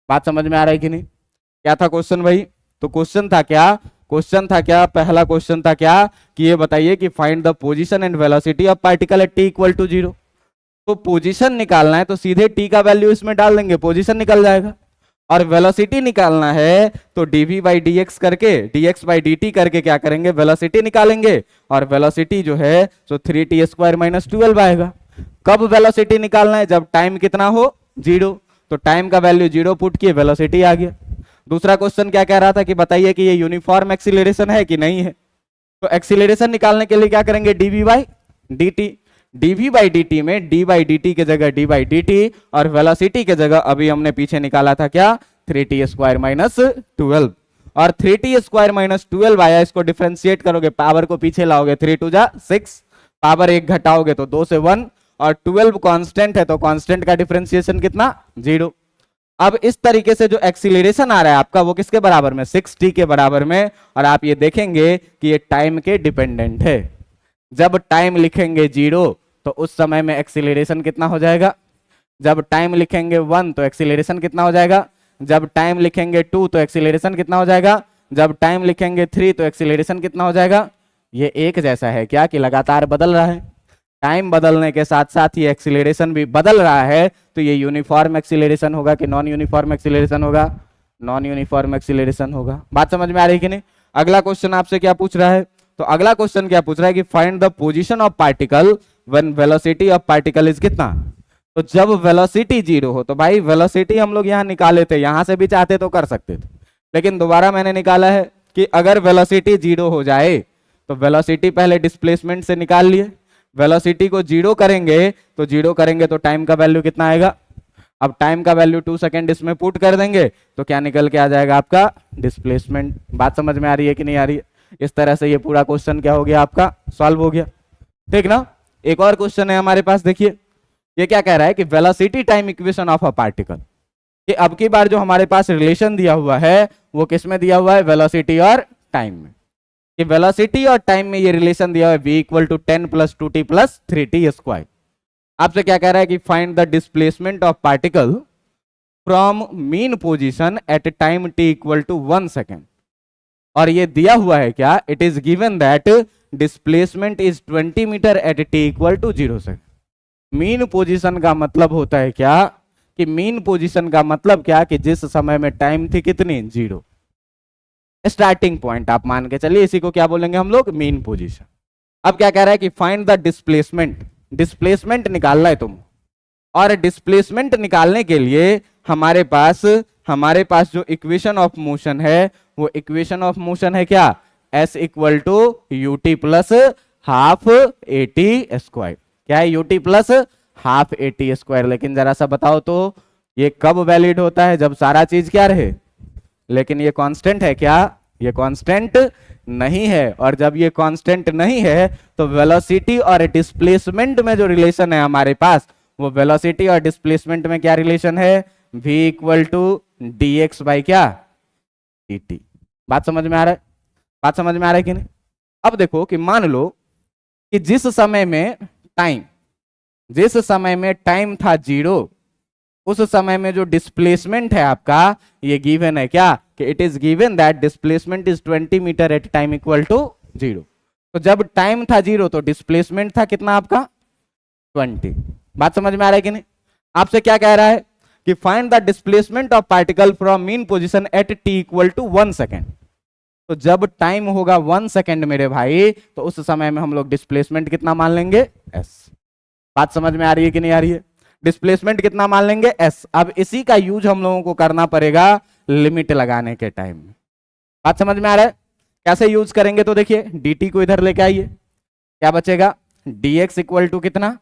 बात समझ में आ रहा है कि नहीं? क्या था क्वेश्चन भाई? तो क्वेश्चन था क्या? पहला क्वेश्चन था क्या कि ये बताइए कि find the position and velocity of particle at t equal to 0। तो पोजीशन निकालना है तो सीधे टी का वैल्यू इसमें डाल देंगे, पोजीशन निकल जाएगा। और वेलोसिटी निकालना है तो dv बाई डी एक्स करके, dx बाई डी टी करके क्या करेंगे, वेलोसिटी निकालेंगे। और वेलोसिटी जो है तो 3t² माइनस 12 आएगा। कब वेलोसिटी निकालना है? जब टाइम कितना हो 0। तो टाइम का वैल्यू 0 पुट किए, वेलोसिटी आ गया। दूसरा क्वेश्चन क्या कह रहा था कि बताइए कि ये यूनिफॉर्म एक्सीलरेशन है कि नहीं है। तो एक्सीलरेशन निकालने के लिए क्या करेंगे, dv by d T. dv by d T में d बाई डी टी के जगह d बाई डी टी, और वेलोसिटी के जगह अभी हमने पीछे निकाला था क्या, 3t² माइनस 12। और 3t² माइनस 12 आया, इसको डिफरेंशिएट करोगे, पावर को पीछे लाओगे, 3 2 जा 6, पावर 1 घटाओगे तो 2 से 1, और 12 कांस्टेंट है तो कांस्टेंट का डिफरेंशिएशन कितना, 0। अब इस तरीके से जो एक्सीलरेशन आ रहा है आपका वो किसके बराबर में, 6t के बराबर में। और आप ये देखेंगे कि ये टाइम के डिपेंडेंट है। जब टाइम लिखेंगे 0 तो उस समय में एक्सीलरेशन कितना हो जाएगा, जब टाइम लिखेंगे 1 तो एक्सीलरेशन कितना हो जाएगा, जब टाइम लिखेंगे 2 तो एक्सीलरेशन कितना हो जाएगा, जब टाइम लिखेंगे 3 तो एक्सीलरेशन कितना हो जाएगा। ये एक जैसा है क्या कि लगातार बदल रहा है? टाइम बदलने के साथ साथ ये एक्सीलरेशन भी बदल रहा है। तो ये यूनिफॉर्म एक्सीलरेशन होगा कि नॉन यूनिफॉर्म एक्सीलरेशन होगा, नॉन यूनिफॉर्म एक्सीलरेशन होगा। बात समझ में आ रही है कि नहीं? अगला क्वेश्चन आपसे क्या पूछ रहा है, तो अगला क्वेश्चन क्या पूछ रहा है कि find the position of particle when velocity of particle is कितना। तो जब वेलोसिटी 0 हो, तो भाई वेलोसिटी हम लोग यहाँ निकाले थे, यहां से भी चाहते तो कर सकते थे, लेकिन दोबारा मैंने निकाला है कि अगर वेलोसिटी 0 हो जाए तो वेलोसिटी पहले डिस्प्लेसमेंट से निकाल लिए, वेलोसिटी को 0 करेंगे तो टाइम का वैल्यू कितना आएगा। अब टाइम का वैल्यू 2 सेकेंड इसमें पुट कर देंगे तो क्या निकल के आ जाएगा आपका, डिस्प्लेसमेंट। बात समझ में आ रही है कि नहीं आ रही है? इस तरह से ये पूरा क्वेश्चन क्या हो गया आपका, सॉल्व हो गया। ठीक ना? एक और क्वेश्चन है हमारे पास, देखिए ये क्या कह रहा है कि velocity time equation of a particle. कि अब की बार जो हमारे पास रिलेशन दिया हुआ है वो किस में दिया हुआ है, वेलोसिटी और टाइम में। कि वेलोसिटी और टाइम में ये रिलेशन दिया हुआ है v equal to 10 plus 2t plus 3t²। आपसे क्या कह रहा है कि find the displacement of particle from mean position at time t equal to 1 second. और ये दिया हुआ है क्या, it is given that displacement is 20 metre at t equal to 0 second. Mean position का मतलब होता है क्या, कि मीन पोजीशन का मतलब क्या कि जिस समय में टाइम थी कितनी, 0, स्टार्टिंग पॉइंट आप मान के चलिए, इसी को क्या बोलेंगे हम लोग, मीन पोजीशन। अब क्या कह रहा है कि फाइंड द डिस्प्लेसमेंट, डिस्प्लेसमेंट निकालना है तुम। और डिस्प्लेसमेंट निकालने के लिए हमारे पास जो इक्वेशन ऑफ मोशन है वो इक्वेशन ऑफ मोशन है क्या, s equal to U T plus half A T square. क्या है, u t plus half A T square. लेकिन जरा सा बताओ तो ये कब वैलिड होता है, जब सारा चीज क्या रहे, लेकिन ये कांस्टेंट है क्या, ये कांस्टेंट नहीं है। और जब ये कांस्टेंट नहीं है तो वेलोसिटी और डिस्प्लेसमेंट में जो रिलेशन है हमारे पास, वो वेलोसिटी और डिस्प्लेसमेंट में क्या रिलेशन है, v equal to d x by क्या, डी टी। बात समझ में आ रहा है? बात समझ में आ रहा है कि नहीं? अब देखो कि मान लो कि जिस समय में टाइम था 0, उस समय में जो डिस्प्लेसमेंट है आपका ये गिवन है क्या, कि it is given that displacement is 20 metre at time equal to 0। तो जब टाइम था 0 तो डिस्प्लेसमेंट था कितना आपका, 20। बात समझ में आ रहा है कि नहीं? आपसे क्या कह रहा है कि find the displacement of particle from mean position at t equal to 1 second. तो जब टाइम होगा 1 सेकेंड मेरे भाई, तो उस समय में हम लोग डिस्प्लेसमेंट कितना मान लेंगे, s। बात समझ में आ रही है कि नहीं आ रही है? डिस्प्लेसमेंट कितना मान लेंगे, s। अब इसी का यूज हम लोगों को करना पड़ेगा लिमिट लगाने के टाइम में। बात समझ में आ रहा है? कैसे यूज करेंगे, तो देखिए dt को इधर लेके आइए, क्या बचेगा, dx इक्वल टू कितना,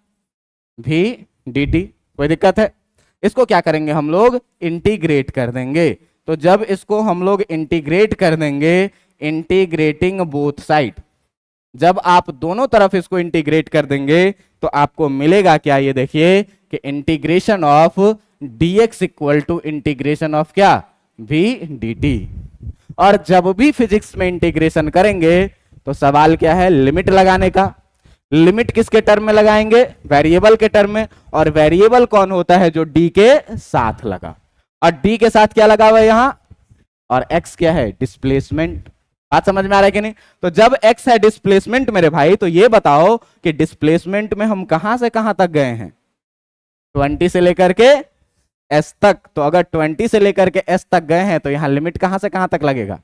v dt। कोई दिक्कत है? इसको क्या करेंगे हम लोग, इंटीग्रेट कर देंगे। तो जब इसको हम लोग इंटीग्रेट कर देंगे, इंटीग्रेटिंग बोथ साइड, जब आप दोनों तरफ इसको इंटीग्रेट कर देंगे तो आपको मिलेगा क्या, ये देखिए कि integration of dx equal to integration of क्या, v dt। और जब भी फिजिक्स में इंटीग्रेशन करेंगे तो सवाल क्या है, लिमिट लगाने का। लिमिट किसके टर्म में लगाएंगे? वेरिएबल के टर्म में। और वेरिएबल कौन होता है? जो डी के साथ लगा। और डी के साथ क्या लगा हुआ है यहां? और एक्स क्या है? डिस्प्लेसमेंट। बात समझ में आ रहा है कि नहीं? तो जब एक्स है डिस्प्लेसमेंट मेरे भाई, तो ये बताओ कि डिस्प्लेसमेंट में हम कहां से कहां तक गए हैं? 20 से लेकर के एस तक। तो अगर 20 से लेकर के एस तक गए हैं तो यहां लिमिट कहां से कहां तक लगेगा?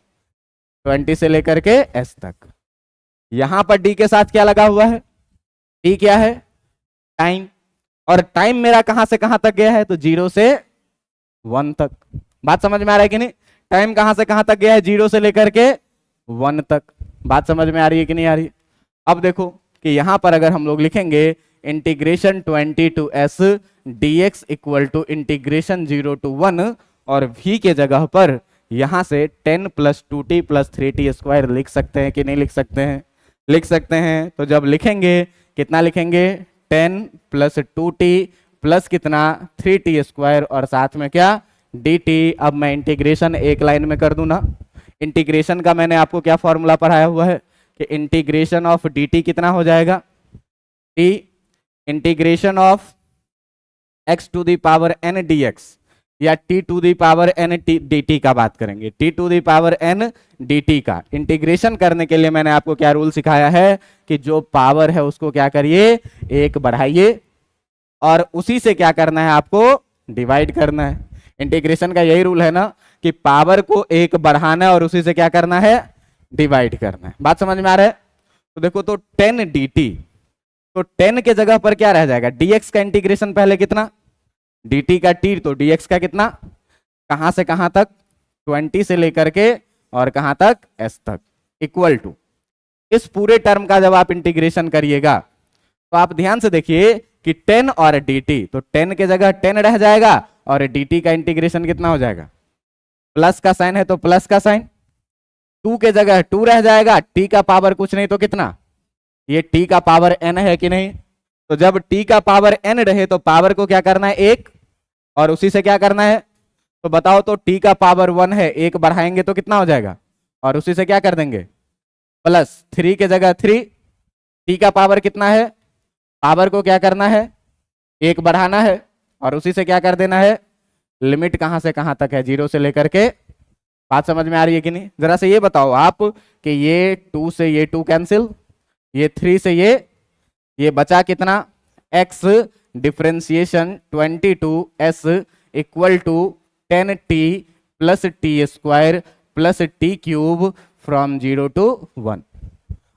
20 से लेकर के एस तक। यहां पर डी के साथ क्या लगा हुआ है? डी क्या है? टाइम। और टाइम मेरा कहां से कहां तक गया है? तो 0 से 1 तक। बात समझ में आ रहा है कि नहीं? टाइम कहां से कहां तक गया है? 0 से लेकर के 1 तक। बात समझ में आ रही है कि नहीं आ रही? अब देखो कि यहां पर अगर हम लोग लिखेंगे integration 20 to s dx equal to integration 0 to 1, और v के जगह पर यहां से 10 plus 2t plus 3t square लिख सकते हैं कि नहीं लिख सकते हैं? लिख सकते हैं। तो जब लिखेंगे कितना लिखेंगे? 10 प्लस 2t प्लस कितना? 3t स्क्वायर, और साथ में क्या? dt। अब मैं इंटीग्रेशन एक लाइन में कर दूं ना। इंटीग्रेशन का मैंने आपको क्या फॉर्मूला पढ़ाया हुआ है कि इंटीग्रेशन ऑफ dt कितना हो जाएगा? t integration of x to the power n dx, या t to the power n dt का बात करेंगे। t to the power n dt का इंटीग्रेशन करने के लिए मैंने आपको क्या रूल सिखाया है कि जो पावर है उसको क्या करिए? 1 बढ़ाइए, और उसी से क्या करना है? आपको डिवाइड करना है। इंटीग्रेशन का यही रूल है ना कि पावर को 1 बढ़ाना है और उसी से क्या करना है? डिवाइड करना है। बात समझ में आ रहा है? तो देखो, तो 10 dt, तो 10 के जगह पर क्या रह जाएगा? dx का इंटीग्रेशन पहले कितना? dt का t, तो dx का कितना? कहां से कहां तक? 20 से लेकर के और कहां तक? s तक। इक्वल टू इस पूरे टर्म का जब आप इंटीग्रेशन करिएगा तो आप ध्यान से देखिए कि 10 और dt, तो 10 के जगह 10 रह जाएगा, और dt का इंटीग्रेशन कितना हो जाएगा? प्लस का साइन है तो प्लस का साइन। 2 के जगह 2 रह जाएगा, t का पावर कुछ नहीं तो कितना? ये t का पावर n है कि नहीं? तो जब t का पावर n रहे तो पावर को क्या करना है? 1, और उसी से क्या करना है? तो बताओ, तो t का पावर 1 है, 1 बढ़ाएंगे तो कितना हो जाएगा? और उसी से क्या कर देंगे? प्लस। 3 के जगह 3, t का पावर कितना है? पावर को क्या करना है? 1 बढ़ाना है, और उसी से क्या कर देना है? लिमिट कहां से कहां तक है? 0 से लेकर के। बात समझ में आ रही है कि नहीं? जरा से ये बताओ आप कि ये 2 से ये 2 कैंसिल, ये 3 से ये बचा कितना? x differentiation 22s equal to 10t plus t square plus t cube from 0 to 1।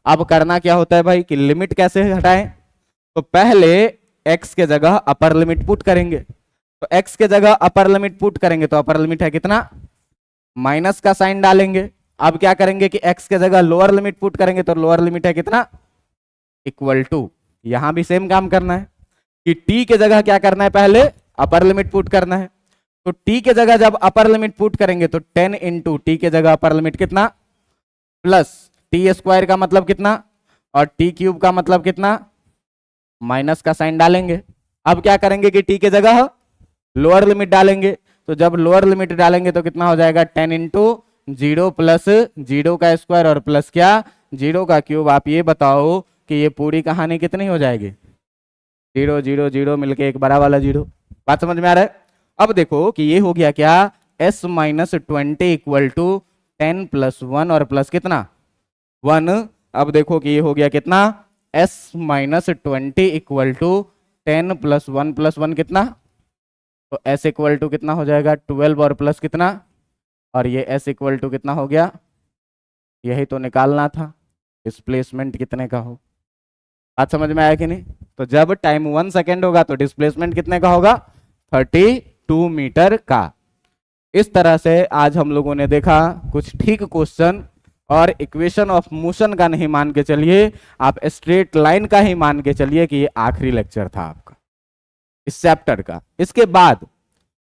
अब करना क्या होता है भाई कि लिमिट कैसे हटाएं? तो पहले x के जगह अपर लिमिट पुट करेंगे। तो x के जगह अपर लिमिट पुट करेंगे तो अपर लिमिट है कितना? माइनस का साइन डालेंगे। अब क्या करेंगे कि x के जगह लोअर लिमिट पुट करेंगे तो लोअर लिमिट है कितना? Equal to. यहां भी सेम काम करना है कि t के जगह क्या करना है? पहले अपर लिमिट पुट करना है। तो t के जगह जब अपर लिमिट पुट करेंगे तो 10 इंटू टी के जगह अपर लिमिट कितना? प्लस टी स्क्वायर का मतलब कितना? और टी क्यूब का मतलब कितना? माइनस का साइन डालेंगे। अब क्या करेंगे कि t के जगह लोअर लिमिट डालेंगे। तो जब लोअर लिमिट डालेंगे तो कितना हो जाएगा? 10 इंटू 0 प्लस 0 का स्क्वायर और प्लस क्या? 0 का क्यूब। आप ये बताओ कि ये पूरी कहानी कितनी हो जाएगी? 0 0 0 मिलके एक बड़ा वाला 0। बात समझ में आ रहा है? अब देखो कि ये हो गया क्या? s minus 20 equal to 10 plus 1 और प्लस कितना? 1। अब देखो कि ये हो गया कितना? s minus 20 equal to 10 plus 1 कितना? तो s इक्वल टू कितना हो जाएगा? 12 और प्लस कितना? और ये s इक्वल टू कितना हो गया? यही तो निकालना था, डिस्प्लेसमेंट कितने का हो। बात समझ में आया कि नहीं? तो जब टाइम 1 सेकेंड होगा तो डिस्प्लेसमेंट कितने का होगा? 32 मीटर का। इस तरह से आज हम लोगों ने देखा कुछ ठीक क्वेश्चन, और इक्वेशन ऑफ मोशन का नहीं मान के चलिए, आप स्ट्रेट लाइन का ही मान के चलिए कि ये आखिरी लेक्चर था आपका इस चैप्टर का। इसके बाद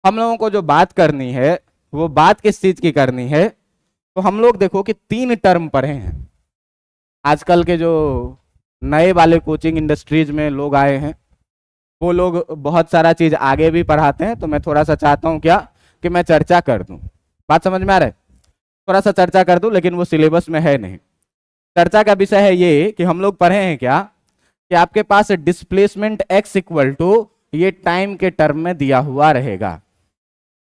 हम लोगों को जो बात करनी है वो बात किस चीज की करनी है? तो हम लोग देखो कि 3 टर्म पढ़े हैं। आजकल के जो नए वाले कोचिंग इंडस्ट्रीज में लोग आए हैं वो लोग बहुत सारा चीज आगे भी पढ़ाते हैं, तो मैं थोड़ा सा चाहता हूं क्या कि मैं चर्चा कर दूं। बात समझ में आ रहा है? थोड़ा सा चर्चा कर दूं, लेकिन वो सिलेबस में है नहीं। चर्चा का विषय है ये कि हम लोग पढ़े हैं क्या कि आपके पास डिस्प्लेसमेंट x इक्वल टू ये टाइम के टर्म में दिया हुआ रहेगा।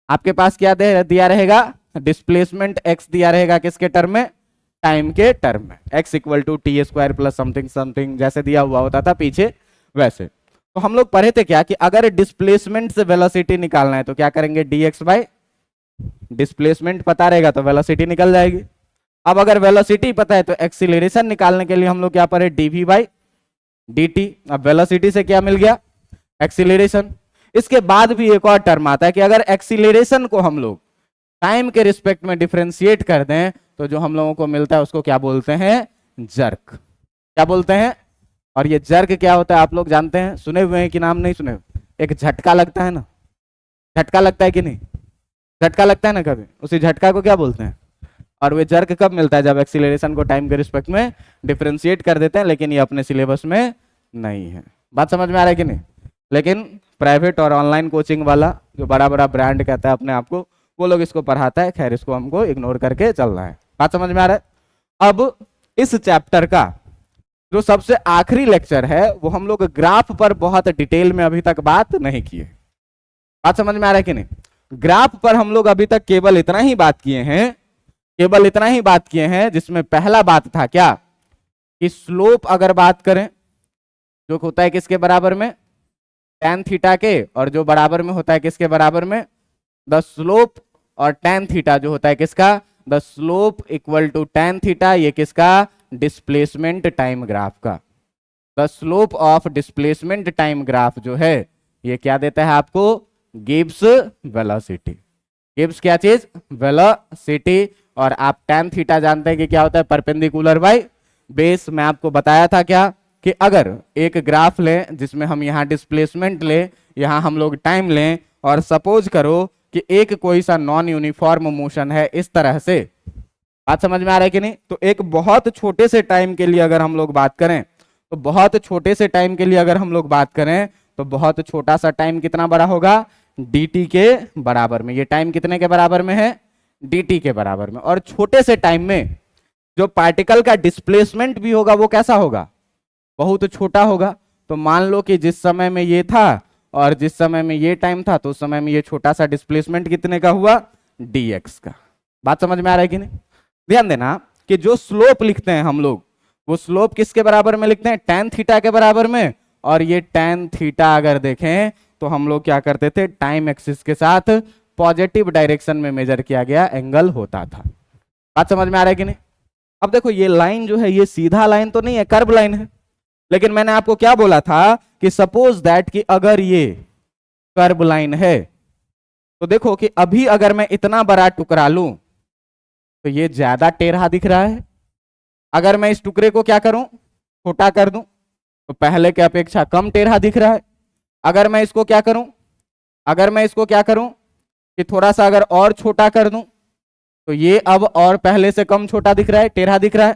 आपके पास क्या दिया रहेगा, डिस्प्लेसमेंट x दिया रहेगा किसके टर्म में, टाइम के टर्म में, x equal to t square plus something something जैसे दिया हुआ होता था पीछे वैसे। तो हम लोग पढ़े थे क्या कि अगर डिस्प्लेसमेंट से वेलोसिटी निकालना है तो क्या करेंगे, dx बाय डिस्प्लेसमेंट पता रहेगा तो वेलोसिटी निकल जाएगी। अब अगर वेलोसिटी पता है तो एक्सीलरेशन निकालने के लिए हम लोग क्या पढ़े, dv बाई dt। अब वेलोसिटी से क्या मिल गया, एक्सीलरेशन। इसके बाद भी एक और टर्म आता है कि अगर एक्सीलरेशन को हम लोग टाइम के रिस्पेक्ट में डिफरेंशिएट कर दें तो जो हम लोगों को मिलता है उसको क्या बोलते हैं, जर्क। क्या बोलते हैं, और ये जर्क क्या होता है आप लोग जानते हैं, सुने हुए हैं कि नाम नहीं सुने, एक झटका लगता है ना, झटका लगता है कि नहीं, झटका लगता है ना कभी, उसी झटका को क्या बोलते हैं। और वे जर्क कब मिलता है, जब एक्सीलरेशन को टाइम के रिस्पेक्ट में डिफरेंशिएट कर देते हैं, लेकिन ये अपने सिलेबस में नहीं है। बात समझ में आ रहा है कि नहीं। लेकिन प्राइवेट और ऑनलाइन कोचिंग वाला जो बड़ा बड़ा ब्रांड कहता है अपने आप को, वो लोग इसको पढ़ाता है, खैर इसको हमको इग्नोर करके चल रहा है। बात समझ में आ रहा है। अब इस चैप्टर का जो सबसे आखिरी लेक्चर है वो हम लोग ग्राफ पर बहुत डिटेल में अभी तक बात नहीं किए। बात समझ में आ रहा है कि नहीं। ग्राफ पर हम लोग अभी तक केवल इतना ही बात किए हैं, केवल इतना ही बात किए हैं, जिसमें पहला बात था क्या कि स्लोप अगर बात करें जो होता है किसके बराबर में, tan थीटा के, और जो बराबर में होता है किसके बराबर में, द स्लोप, और tan थीटा जो होता है किसका, the slope equal to tan theta, ये किसका, डिस्प्लेसमेंट टाइम ग्राफ का। The slope of displacement time graph जो है ये क्या देता है आपको, गिब्स वेलोसिटी। गिब्स क्या चीज, वेलोसिटी। और आप tan थीटा जानते हैं कि क्या होता है, परपेंडिकुलर बाय बेस। मैं आपको बताया था क्या कि अगर एक ग्राफ लें जिसमें हम यहाँ डिस्प्लेसमेंट लें, यहाँ हम लोग टाइम लें, और सपोज करो कि एक कोई सा नॉन यूनिफॉर्म मोशन है इस तरह से। बात समझ में आ रहा है कि नहीं। तो एक बहुत छोटे से टाइम के लिए अगर हम लोग बात करें, तो बहुत छोटे से टाइम के लिए अगर हम लोग बात करें तो बहुत छोटा सा टाइम कितना बड़ा होगा, dt के बराबर में। ये टाइम कितने के बराबर में है, dt के बराबर में। और छोटे से टाइम में जो पार्टिकल का डिस्प्लेसमेंट भी होगा वो कैसा होगा, बहुत छोटा होगा। तो मान लो कि जिस समय में ये था और जिस समय में ये टाइम था, तो उस समय में ये छोटा सा डिस्प्लेसमेंट कितने का हुआ, dx का। बात समझ में आ रहा है कि नहीं। ध्यान देना कि जो स्लोप लिखते हैं हम लोग, वो स्लोप किसके बराबर में लिखते हैं, tan थीटा के बराबर में। और ये tan थीटा अगर देखें तो हम लोग क्या करते थे, टाइम एक्सिस के साथ पॉजिटिव डायरेक्शन में मेजर किया गया एंगल होता था। बात समझ में आ रहा है कि नहीं। अब देखो ये लाइन जो है ये सीधा लाइन तो नहीं है, कर्व लाइन है। लेकिन मैंने आपको क्या बोला था कि सपोज दैट कि अगर ये कर्व लाइन है तो देखो कि अभी अगर मैं इतना बड़ा टुकड़ा लूं तो ये ज्यादा टेढ़ा दिख रहा है। अगर मैं इस टुकड़े को क्या करूं, छोटा कर दूं, तो पहले के अपेक्षा कम टेढ़ा दिख रहा है। अगर मैं इसको क्या करूं, अगर मैं इसको क्या करूं कि थोड़ा सा अगर और छोटा कर दूं तो ये अब और पहले से कम छोटा दिख रहा है, टेढ़ा दिख रहा है।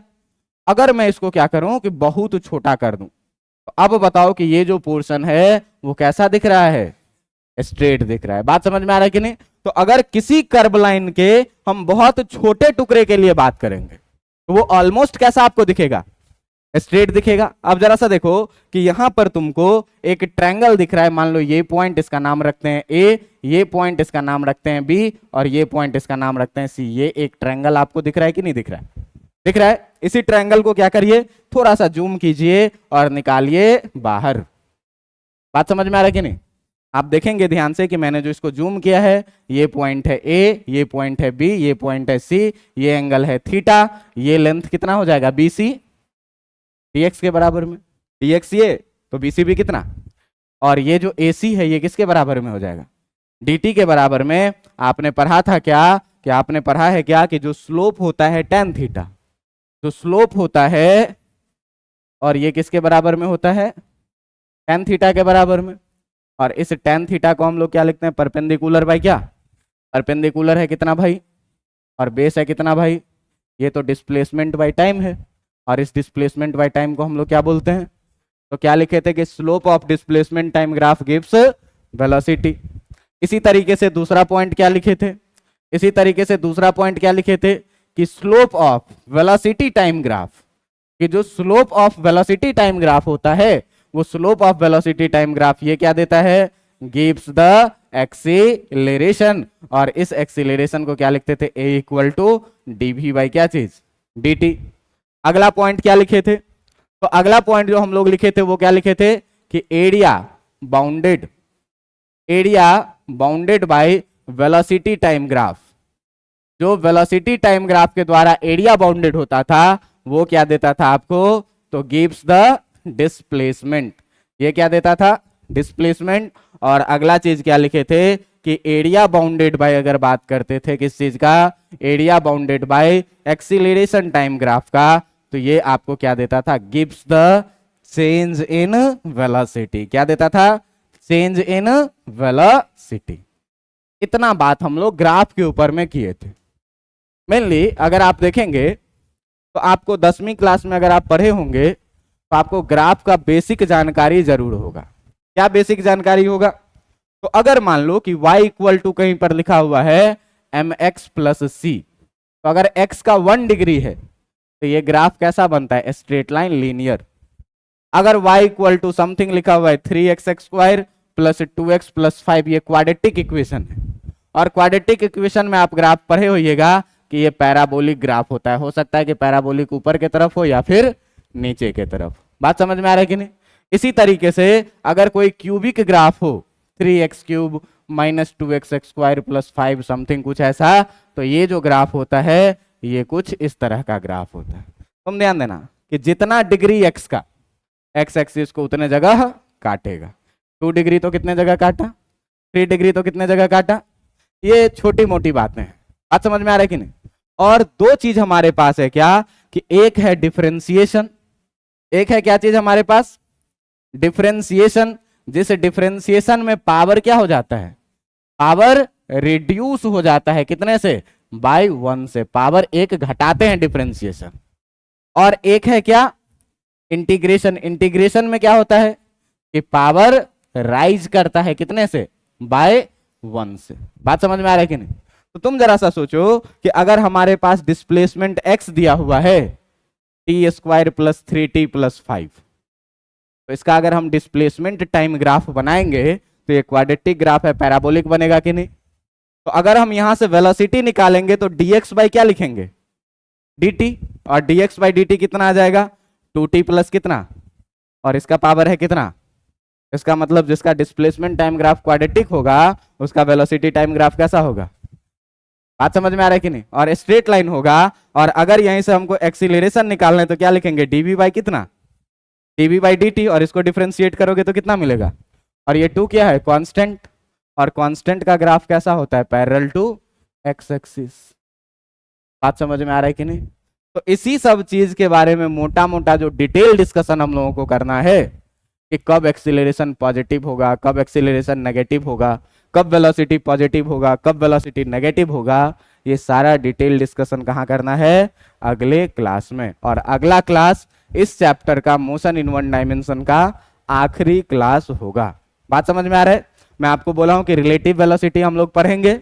अगर मैं इसको क्या करूं कि बहुत छोटा कर दूं, तो अब बताओ कि ये जो पोर्शन है वो कैसा दिख रहा है, स्ट्रेट दिख रहा है। बात समझ में आ रहा है कि नहीं। तो अगर किसी कर्व लाइन के हम बहुत छोटे टुकड़े के लिए बात करेंगे तो वो ऑलमोस्ट कैसा आपको दिखेगा, स्ट्रेट दिखेगा। अब जरा सा देखो कि यहां पर तुमको एक ट्रायंगल दिख रहा है, मान लो ये पॉइंट इसका नाम रखते हैं A, ये पॉइंट इसका नाम रखते हैं B, और ये पॉइंट इसका नाम रखते हैं C। ये एक ट्रायंगल आपको दिख रहा है कि नहीं दिख रहा है, दिख रहा है। इसी ट्रायंगल को क्या करिए, थोड़ा सा जूम कीजिए और निकालिए बाहर। बात समझ में आ रहा है कि नहीं। आप देखेंगे ध्यान से कि मैंने जो इसको जूम किया है, ये पॉइंट है A, ये पॉइंट है B, ये पॉइंट है C, ये एंगल है थीटा, ये लेंथ कितना हो जाएगा BC, dx के बराबर में। dx ये तो BC भी कितना, और ये जो AC है ये किसके बराबर में हो जाएगा, dt के बराबर में। आपने पढ़ा था क्या कि आपने पढ़ा है क्या कि जो स्लोप होता है tan थीटा, जो स्लोप होता है, और ये किसके बराबर में होता है, tan थीटा के बराबर में। और इस tan थीटा को हम लोग क्या लिखते हैं, परपेंडिकुलर बाय क्या, परपेंडिकुलर है कितना भाई, और बेस है कितना भाई, ये तो डिस्प्लेसमेंट बाय टाइम है। और इस डिस्प्लेसमेंट बाय टाइम को हम लोग क्या बोलते हैं, तो क्या लिखे थे कि slope of displacement time graph gives velocity. इसी तरीके से दूसरा पॉइंट क्या लिखे थे, इसी तरीके से दूसरा पॉइंट क्या लिखे थे कि slope of velocity time graph, कि जो slope of velocity time graph होता है वो slope of velocity time graph ये क्या देता है, गिव्स द एक्सीलरेशन, और इस एक्सीलरेशन को क्या लिखते थे, ए इक्वल टू डीवी बाई क्या चीज, dt। अगला पॉइंट क्या लिखे थे, तो अगला पॉइंट जो हम लोग लिखे थे वो क्या लिखे थे कि area bounded by velocity time graph, जो वेलोसिटी टाइम ग्राफ के द्वारा एरिया बाउंडेड होता था वो क्या देता था आपको, तो गिव्स द डिस्प्लेसमेंट, ये क्या देता था, डिस्प्लेसमेंट। और अगला चीज क्या लिखे थे कि एरिया बाउंडेड बाय, अगर बात करते थे किस चीज का, area bounded by acceleration time graph का, तो ये आपको क्या देता था, gives the change in velocity, क्या देता था, चेंज इन वेलोसिटी। इतना बात हम लोग ग्राफ के ऊपर में किए थे। मेनली अगर आप देखेंगे तो आपको 10वीं क्लास में अगर आप पढ़े होंगे तो आपको ग्राफ का बेसिक जानकारी जरूर होगा। क्या बेसिक जानकारी होगा, तो अगर मान लो कि y इक्वल टू कहीं पर लिखा हुआ है mx प्लस सी, तो अगर x का 1 डिग्री है तो ये ग्राफ कैसा बनता है, स्ट्रेट लाइन लीनियर। अगर y इक्वल टू समथिंग लिखा हुआ है 3x² प्लस 2x प्लस 5, ये क्वाड्रेटिक इक्वेशन है, और क्वाड्रेटिक इक्वेशन में आप ग्राफ पढ़े होइएगा कि ये पैराबोलिक ग्राफ होता है। हो सकता है कि पैराबोलिक ऊपर के तरफ हो या फिर नीचे के तरफ। बात समझ में आ रहा है कि नहीं। इसी तरीके से अगर कोई क्यूबिक ग्राफ हो 3x³ minus 2x² plus 5 something कुछ ऐसा, तो ये जो ग्राफ होता है ये कुछ इस तरह का ग्राफ होता है। तुम ध्यान देना कि जितना डिग्री x का, x एक्सिस को उतने जगह काटेगा। 2 डिग्री तो कितने जगह काटा, 3 डिग्री तो कितने जगह काटा। ये छोटी मोटी बातें हैं, बात समझ में आ रहा है कि नहीं। और दो चीज हमारे पास है क्या, कि एक है डिफरेंशिएशन, एक है क्या चीज हमारे पास, डिफरेंशिएशन। जिस डिफरेंशिएशन में पावर क्या हो जाता है, पावर रिड्यूस हो जाता है, कितने से, बाय 1 से, पावर 1 घटाते हैं डिफरेंशिएशन। और एक है क्या, इंटीग्रेशन। इंटीग्रेशन में क्या होता है कि पावर राइज करता है, कितने से, बाय 1 से। बात समझ में आ रहा है कि नहीं। तो तुम जरा सा सोचो कि अगर हमारे पास डिस्प्लेसमेंट x दिया हुआ है t² प्लस 3t प्लस 5, तो इसका अगर हम डिस्प्लेसमेंट टाइम ग्राफ बनाएंगे तो ये क्वाड्रेटिक ग्राफ है, पैराबोलिक बनेगा कि नहीं। तो अगर हम यहां से वेलोसिटी निकालेंगे तो dx बाई क्या लिखेंगे, dt, और dx बाई dt कितना आ जाएगा, 2t प्लस कितना, और इसका पावर है कितना। इसका मतलब जिसका डिस्प्लेसमेंट टाइम ग्राफ क्वाड्रेटिक होगा उसका वेलोसिटी टाइम ग्राफ कैसा होगा। बात समझ में आ रहा है कि नहीं। और स्ट्रेट लाइन होगा। और अगर यहीं से हमको एक्सीलरेशन निकालना है तो क्या लिखेंगे, dv बाई कितना, dv बाई dt, और इसको डिफरेंशिएट करोगे तो कितना मिलेगा। और ये 2 क्या है, कांस्टेंट, और कांस्टेंट का ग्राफ कैसा होता है, पैरेलल टू x एक्सिस। बात समझ में आ रहा है कि नहीं। तो इसी सब चीज के बारे में मोटा मोटा जो डिटेल डिस्कशन हम लोगों को करना है कि कब एक्सीलरेशन पॉजिटिव होगा, कब एक्सीलरेशन नेगेटिव होगा, कब वेलोसिटी पॉजिटिव होगा, कब वेलोसिटी नेगेटिव होगा, ये सारा डिटेल डिस्कशन कहाँ करना है, अगले क्लास में। और अगला क्लास इस चैप्टर का मोशन इन 1 डायमेंशन का आखिरी क्लास होगा। बात समझ में आ रहा है। मैं आपको बोला हूं कि रिलेटिव वेलोसिटी हम लोग पढ़ेंगे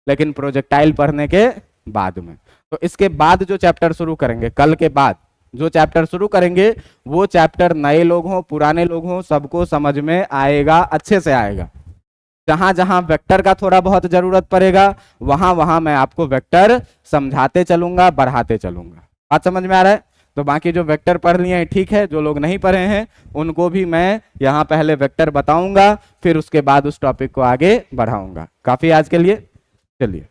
लेकिन प्रोजेक्टाइल पढ़ने के बाद में। तो इसके बाद जो चैप्टर शुरू करेंगे, कल के बाद जो चैप्टर शुरू करेंगे वो चैप्टर नए लोग हों पुराने लोग हों सबको समझ में आएगा, अच्छे से आएगा। जहां जहां वेक्टर का थोड़ा बहुत जरूरत पड़ेगा वहां वहां मैं आपको वेक्टर समझाते चलूंगा, बढ़ाते चलूंगा। बात समझ में आ रहा है। तो बाकी जो वेक्टर पढ़ लिए हैं ठीक है, जो लोग नहीं पढ़े हैं उनको भी मैं यहाँ पहले वेक्टर बताऊंगा, फिर उसके बाद उस टॉपिक को आगे बढ़ाऊंगा। काफी आज के लिए, चलिए।